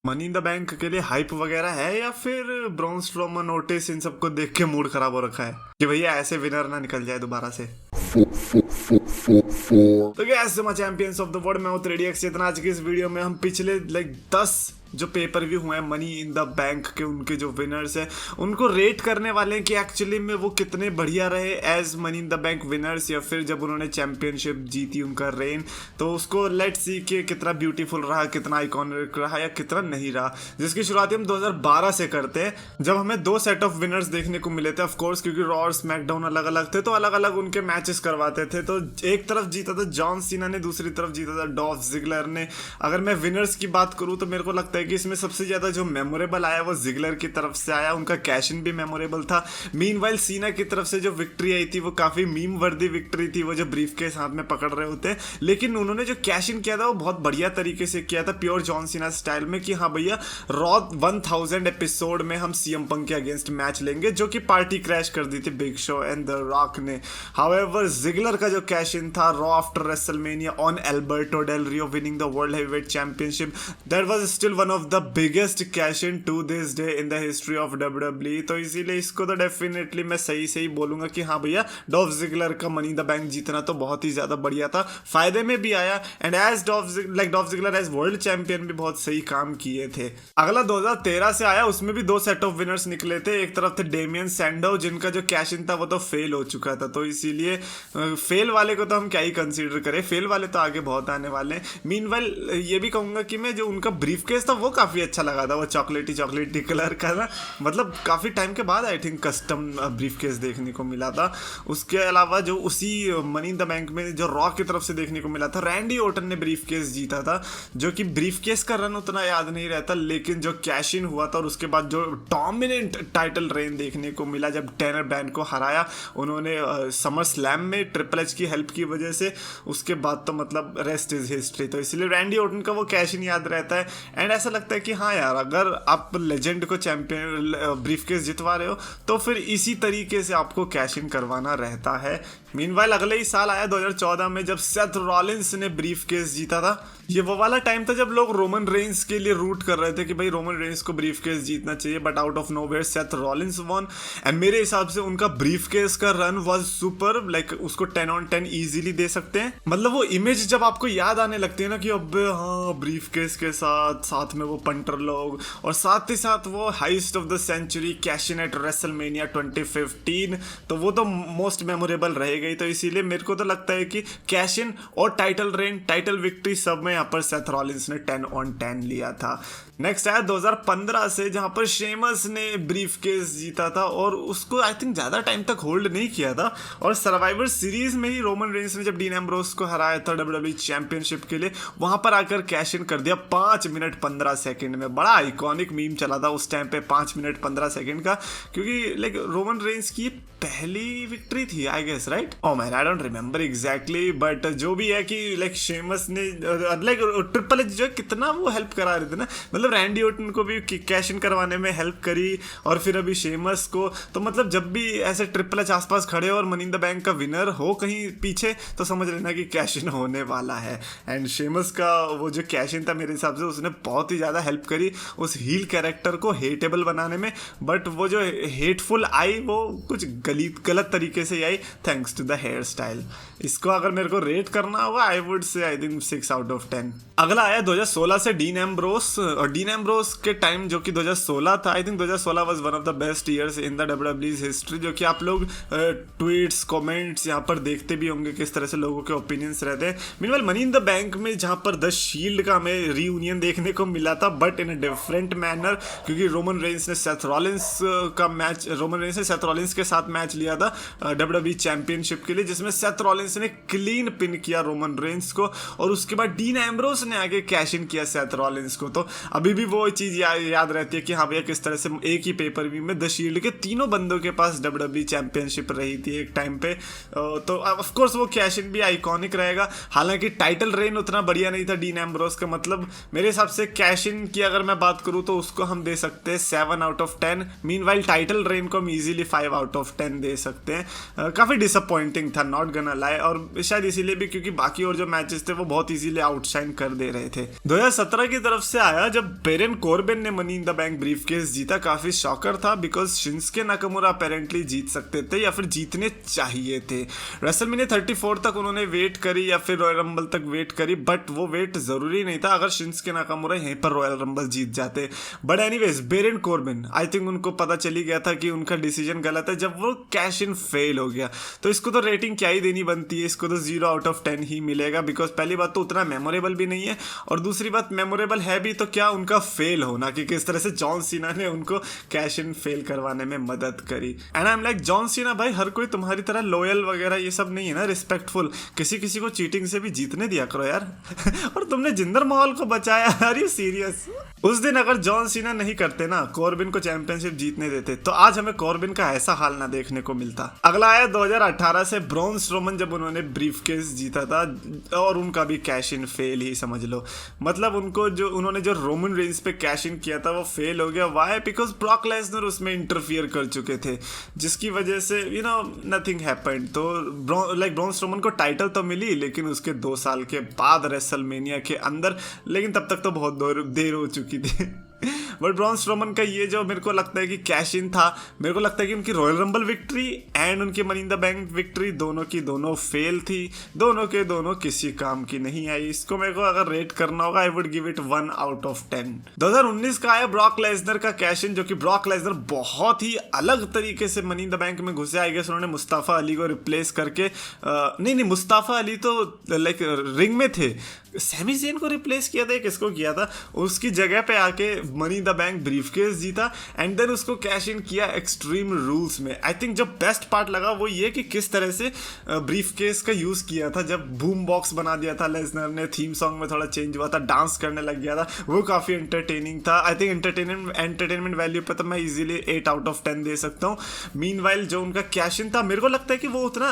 Money in the bank के लिए hype वगैरह है या फिर ब्रॉन स्ट्रोमन, ओटिस इन सबको देख के मूड खराब हो रखा है कि भैया ऐसे विनर ना निकल जाए दोबारा से। तो gas champions of the world में हूं 3DX चेतन। आज की इस वीडियो में हम पिछले 10 जो पेपर व्यू हुए हैं मनी इन द बैंक के, उनके जो विनर्स हैं उनको रेट करने वाले हैं कि एक्चुअली में वो कितने बढ़िया रहे as Money in the Bank winners, या फिर जब उन्होंने चैंपियनशिप जीती उनका रेन, तो उसको लेट्स सी कि कितना ब्यूटीफुल रहा, कितना आइकॉनिक रहा या कितना नहीं रहा। जिसकी शुरुआत हम 2012 से करते हैं जब हमें 2 सेट ऑफ विनर्स देखने को मिले थे। ऑफकोर्स क्योंकि रॉ और स्मैकडाउन अलग अलग थे तो अलग अलग उनके मैचेस करवाते थे। तो एक तरफ जीता था जॉन सीना ने, दूसरी तरफ जीता था डॉल्फ जिगलर ने। अगर मैं विनर्स की बात करूं तो मेरे को लगता है कि इसमें सबसे ज्यादा जो मेमोरेबल आया वो जिगलर की तरफ से आया, उनका कैश इन भी मेमोरेबल था। मीनवाइल सीना की तरफ से जो विक्ट्री आई थी वो काफी मीम वर्दी विक्ट्री थी, वो जो ब्रीफ के हाथ में पकड़ रहे होते हैं, लेकिन उन्होंने जो कैश इन किया था वो बहुत बढ़िया तरीके से किया था, प्योर जॉन सीना स्टाइल में कि हाँ भैया रॉ 1000 एपिसोड में हम सीएम पंक के अगेंस्ट मैच लेंगे, जो कि पार्टी क्रैश कर दी थी Big Show and The Rock ने। हाउएवर जिगलर का जो कैश इन था Raw after WrestleMania on Alberto Del Rio winning the World Heavyweight Championship, that was still one of the biggest cash in to this day in the history of WWE। तो इसीलिए इसको तो definitely मैं सही बोलूंगा कि हाँ भैया डॉल्फ जिगलर का मनी द बैंक जीतना तो बहुत ही ज्यादा बढ़िया था, फायदे में भी आया। And as Dolph Ziggler as world champion भी बहुत सही काम किए थे। अगला 2013 से आया, उसमें भी 2 सेट ऑफ विनर्स निकले थे। एक तरफ थे डेमियन सैंडो जिनका जो कैश इन था वो तो फेल हो चुका था, तो इसीलिए फेल वाले को तो हम क्या ही कंसीडर करें, फेल वाले तो आगे बहुत आने वाले हैं। मीनवाइल ये भी कहूंगा कि मैं जो उनका ब्रीफ केस था वो काफी अच्छा लगा था, वो चॉकलेटी कलर का ना, मतलब काफी टाइम के बाद I think custom brief case देखने को मिला था। उसके अलावा जो उसी मनी इन द बैंक में जो रॉ की तरफ से देखने को मिला था, रैंडी ओर्टन ने ब्रीफ केस जीता था, जो कि ब्रीफ केस का रन उतना याद नहीं रहता, लेकिन जो कैश इन हुआ था और उसके बाद जो डोमिनेंट टाइटल रेन देखने को मिला जब टैनर ब्रैंड को हराया उन्होंने समर स्लैम में ट्रिपल एच की हेल्प की वजह से, उसके बाद तो मतलब रेस्ट इज हिस्ट्री। तो इसलिए रैंडी ओर्टन का वो कैश इन याद रहता है। एंड ऐसा लगता है कि हाँ यार, अगर आप लेजेंड को चैंपियन ब्रीफ केस जितवा रहे हो तो फिर इसी तरीके से आपको कैश इन करवाना रहता है। मीनवाइल अगले ही साल आया 2014 में जब सेथ रॉलिंस ने ब्रीफ केस जीता था। ये वो वाला टाइम था जब लोग रोमन रेंस के लिए रूट कर रहे थे कि भाई रोमन रेंस को ब्रीफ केस जीतना चाहिए, but out of nowhere Seth Rollins won. And मेरे हिसाब से उनका ब्रीफ केस का रन वाज सुपर, लाइक उसको 10 on 10 इजीली दे सकते हैं। मतलब वो इमेज जब आपको याद आने लगती है ना कि अब हाँ ब्रीफ केस के साथ में वो पंटर लोग, और साथ ही साथ वो heist of the century cash in at WrestleMania 2015, तो वो तो मोस्ट मेमोरेबल रहेगा। तो इसीलिए मेरे को तो लगता है कि कैश इन और टाइटल रेन, टाइटल विक्ट्री सब में यहाँ पर सेथ रॉलिंस ने 10 on 10 लिया था। नेक्स्ट आया 2015 से जहां पर शेमस ने ब्रीफ केस जीता था और उसको आई थिंक ज्यादा टाइम तक होल्ड नहीं किया था, और सर्वाइवर सीरीज में ही रोमन रेंस ने जब डीन एम्ब्रोस को हराया था WWE चैंपियनशिप के लिए, वहां पर आकर कैश इन कर दिया 5 मिनट 15 सेकंड में। बड़ा आइकॉनिक मीम चला था उस टाइम पे 5 मिनट 15 सेकंड का, क्योंकि लाइक रोमन रेंस की पहली विक्ट्री थी I guess, right? Oh man I don't remember exactly, but जो भी है कि लाइक शेमस ने लाइक ट्रिपल एच जो कितना वो हेल्प करा रहे थे ना, मतलब रैंडी ओर्टन को भी कैश इन करवाने में हेल्प करी और फिर अभी शेमस को, तो मतलब जब भी ऐसे ट्रिपल एच आसपास खड़े और मनी इन द बैंक का विनर हो कहीं पीछे तो समझ लेना कि कैश इन होने वाला है। एंड शेमस का वो जो कैश इन था मेरे हिसाब से उसने बहुत ही ज़्यादा हेल्प करी उस हील कैरेक्टर को हेटेबल बनाने में, बट वो जो हेटफुल आई वो कुछ गलत तरीके से आई थैंक्स टू द हेयर स्टाइल। इसको अगर मेरे को रेट करना होगा I would say I think 6 out of 10। अगला आया 2016 से डीन एम्ब्रोस, और डीन एम्ब्रोस के टाइम जो कि 2016 था, I think 2016 was one of the best years in the WWE's history, जो कि आप लोग ट्वीट्स कमेंट्स यहाँ पर देखते भी होंगे किस तरह से लोगों के ओपिनियंस रहते हैं। Meanwhile money in the bank में जहाँ पर द शील्ड का हमें रीयूनियन देखने को मिला था, but in a different manner, क्योंकि रोमन रेंस ने सेथ रॉलिंस का मैच, रोमन रेंस ने सेथ रॉलिंस के साथ मैच लिया था WWE चैंपियनशिप के लिए, जिसमें सेथ रॉलिंस ने क्लीन पिन किया रोमन रेंस को, और उसके बाद डीन एम्ब्रोस ने आगे कैश इन किया सेथ रॉलिंस को। तो अभी भी वो चीज याद रहती है कि हाँ भैया किस तरह से एक ही पेपर व्यू में द शील्ड के तीनों बंदों के पास WWE चैंपियनशिप रही थी एक टाइम पे। तो ऑफ कोर्स वो कैश इन भी आइकॉनिक रहेगा, हालांकि टाइटल रेन उतना बढ़िया नहीं था डीन एम्ब्रोस का। मतलब मेरे हिसाब से कैश इन की अगर मैं बात करूँ तो उसको हम दे सकते हैं 7 out of 10। Meanwhile title reign को हम इजीली 5 out of 10 दे सकते हैं। काफी डिसअपॉइंटिंग था, नॉट गना लाई, और शायद इसीलिए भी क्योंकि बाकी और जो मैचेस थे वो बहुत इजीली आउटशाइन कर दे रहे थे। 2017 की तरफ से आया जब बेरन कॉर्बिन ने money in the bank briefcase जीता काफी शॉकर था, बिकॉज शिंस्के नाकामुरा अपेरेंटली जीत सकते थे या फिर जीतने चाहिए थे। रेसलमेनिया 34 तक उन्होंने वेट करी या फिर रॉयल रंबल तक वेट करी, बट वो वेट जरूरी नहीं था अगर शिंस्के नाकामुरा यहीं पर रॉयल रंबल जीत जाते। But anyways Baron Corbin I think उनको पता चली गया था कि उनका डिसीजन गलत है जब वो कैश इन फेल हो गया। तो इसको तो रेटिंग क्या ही देनी बनती है, इसको तो 0 आउट ऑफ 10 ही मिलेगा, बिकॉज पहली बात तो उतना मेमोरेबल भी नहीं है, और दूसरी बात मेमोरेबल है भी तो क्या उनका फेल होना, कि किस तरह से जॉन सीना ने उनको कैश इन फेल करवाने में मदद करी। And I am like John Cena भाई, हर कोई तुम्हारी तरह लॉयल वगैरह ये सब नहीं है ना, रिस्पेक्टफुल, किसी किसी को चीटिंग से भी जीतने दिया करो यार। और तुमने जिंदर महल को बचाया, आर यू सीरियस? उस दिन अगर जॉन सीना नहीं करते ना, कॉर्बिन को चैंपियनशिप जीतने देते, तो आज हमें कॉर्बिन का ऐसा हाल ना देखने को मिलता। अगला आया 2018 से ब्रॉन स्ट्रोमन, जब उन्होंने ब्रीफकेस जीता था, और उनका भी कैश इन फेल ही समझ लो। मतलब उन्होंने जो रोमन रेंज पे कैश इन किया था वो फेल हो गया। वाई? बिकॉज ब्रॉक लेसनर उसमें इंटरफियर कर चुके थे, जिसकी वजह से नथिंग हैपेंड। तो ब्रॉन स्ट्रोमन को टाइटल तो मिली, लेकिन उसके 2 साल के बाद रेसलमेनिया के अंदर, लेकिन तब तक तो बहुत देर हो चुकी थी। बट ब्रॉन स्ट्रोमन का ये जो मेरे को लगता है कि कैश इन था, मेरे को लगता है कि उनकी रॉयल रंबल विक्ट्री एंड उनकी money in the bank victory दोनों की दोनों फेल थी, दोनों के दोनों किसी काम की नहीं आई। इसको मेरे को अगर रेट करना होगा, आई would give it 1 out of 10। 2019 का आया ब्रॉक लेसनर का कैश इन, जो कि ब्रॉक लेसनर बहुत ही अलग तरीके से मनी इन द बैंक में घुसे। आई गेस उन्होंने मुस्ताफा अली को रिप्लेस करके, नहीं मुस्ताफा अली तो लाइक रिंग में थे, सैमी ज़ेन को रिप्लेस किया था, किसको किया था, उसकी जगह पे आके मनी द बैंक ब्रीफकेस जीता, एंड देन उसको कैश इन किया एक्सट्रीम रूल्स में। आई थिंक जो बेस्ट पार्ट लगा वो ये कि किस तरह से ब्रीफकेस का यूज़ किया था, जब बूम बॉक्स बना दिया था लेसनर ने, थीम सॉन्ग में थोड़ा चेंज हुआ था, डांस करने लग गया था, वो काफ़ी एंटरटेनिंग था। आई थिंक एंटरटेनमेंट वैल्यू पे तो मैं इजीली 8 आउट ऑफ 10 दे सकता हूँ। मीनवाइल जो उनका कैश इन था, मेरे को लगता है कि वो उतना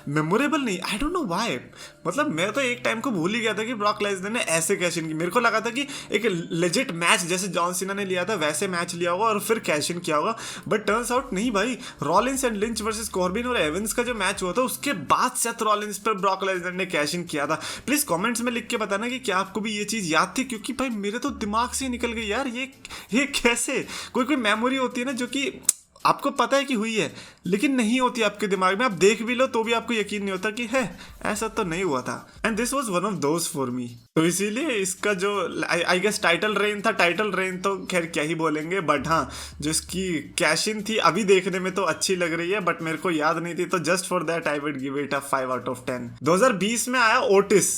मेमोरेबल नहीं, आई डोंट नो व्हाई। मतलब मैं तो एक टाइम को भूल ही गया था कि ब्रॉक लेसनर ने ऐसे कैश इन की। मेरे को लगा था कि एक लेजिट मैच जैसे जॉन सीना ने लिया था वैसे मैच लिया होगा और फिर कैश इन किया होगा, बट टर्न्स आउट नहीं भाई। Rollins and lynch versus Corbin और एवंस का जो मैच हुआ था, उसके बाद सेथ रॉलिंस पर ब्रॉक लेसनर ने कैश इन किया था। प्लीज कमेंट्स में लिख के बताना कि क्या आपको भी ये चीज याद थी, क्योंकि भाई मेरे तो दिमाग से निकल गई यार। ये कैसे कोई मेमोरी होती है ना जो कि आपको पता है कि हुई है, लेकिन नहीं होती आपके दिमाग में, आप देख भी लो तो भी आपको यकीन नहीं होता कि है ऐसा तो नहीं हुआ था। And this was one of those for me. तो इसीलिए इसका जो आई गेस टाइटल रेन था, टाइटल रेन तो खैर क्या ही बोलेंगे, बट हाँ जो इसकी कैश इन थी अभी देखने में तो अच्छी लग रही है, बट मेरे को याद नहीं थी, तो just for that I would give it a 5 out of 10। 2020 में आया ओटिस।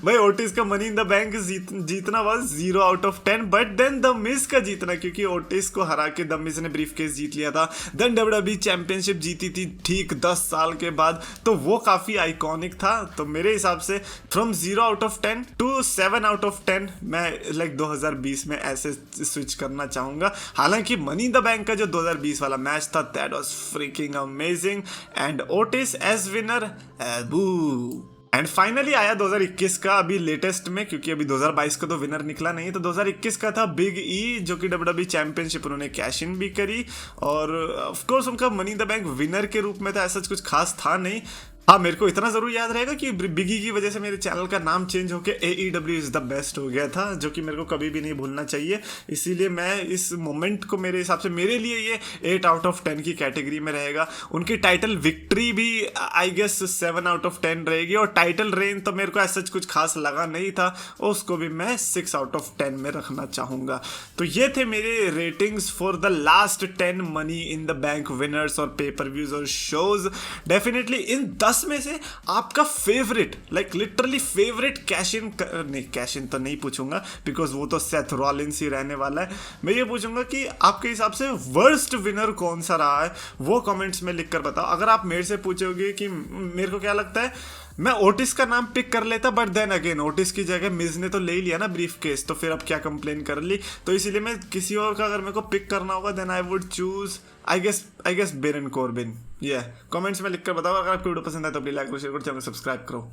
भाई ओटिस का मनी इन द बैंक जीतना was 0 out of 10, but then the Miz का जीतना, क्योंकि ओटिस को हरा के द मिज ने ब्रीफकेस जीत लिया था, देन डब्ल्यूडब्ल्यूई चैंपियनशिप जीती थी ठीक 10 साल के बाद, तो वो काफी आइकॉनिक था। तो मेरे हिसाब से from 0 out of 10 to 7 out of 10 मैं लाइक 2020 में ऐसे स्विच करना चाहूंगा। हालांकि मनी इन द बैंक का जो 2020 वाला मैच था, that was freaking amazing, and Otis as winner boo. And finally आया 2021 का, अभी लेटेस्ट में, क्योंकि अभी 2022 का तो विनर निकला नहीं, तो 2021 का था बिग ई, जो कि डब्ल्यूडब्ल्यूई चैंपियनशिप उन्होंने कैश इन भी करी, और ऑफ कोर्स उनका money in the bank winner के रूप में था, ऐसा कुछ खास था नहीं। हाँ मेरे को इतना जरूर याद रहेगा कि बिगी की वजह से मेरे चैनल का नाम चेंज होकर AEW इज द बेस्ट हो गया था, जो कि मेरे को कभी भी नहीं भूलना चाहिए। इसीलिए मैं इस मोमेंट को, मेरे हिसाब से मेरे लिए ये 8 आउट ऑफ 10 की कैटेगरी में रहेगा। उनकी टाइटल विक्ट्री भी आई गेस 7 आउट ऑफ 10 रहेगी, और टाइटल रेन तो मेरे को ऐसा कुछ खास लगा नहीं था, उसको भी मैं 6 आउट ऑफ 10 में रखना चाहूँगा। तो ये थे मेरे ratings for the last 10 money in the Bank winners और पेपर व्यूज और शोज। डेफिनेटली इन 10 में से आपका favourite, like literally favourite cash in तो नहीं पूछूंगा, बिकॉज वो तो सेथ रॉलिंस ही रहने वाला है। मैं ये पूछूंगा कि आपके हिसाब से वर्स्ट विनर कौन सा रहा है, वो कमेंट्स में लिखकर बताओ। अगर आप मेरे से पूछोगे कि मेरे को क्या लगता है, मैं ओटिस का नाम पिक कर लेता, बट देन अगेन ओटिस की जगह मिज ने तो ले ही लिया ना ब्रीफकेस, तो फिर अब क्या कंप्लेन कर ली। तो इसीलिए मैं किसी और का अगर मेरे को पिक करना होगा, then I would choose I guess Baron Corbin. Comments में लिखकर बताओ। अगर आपको वीडियो पसंद है तो प्लीज लाइक करो, शेयर करो, चैनल सब्सक्राइब करो।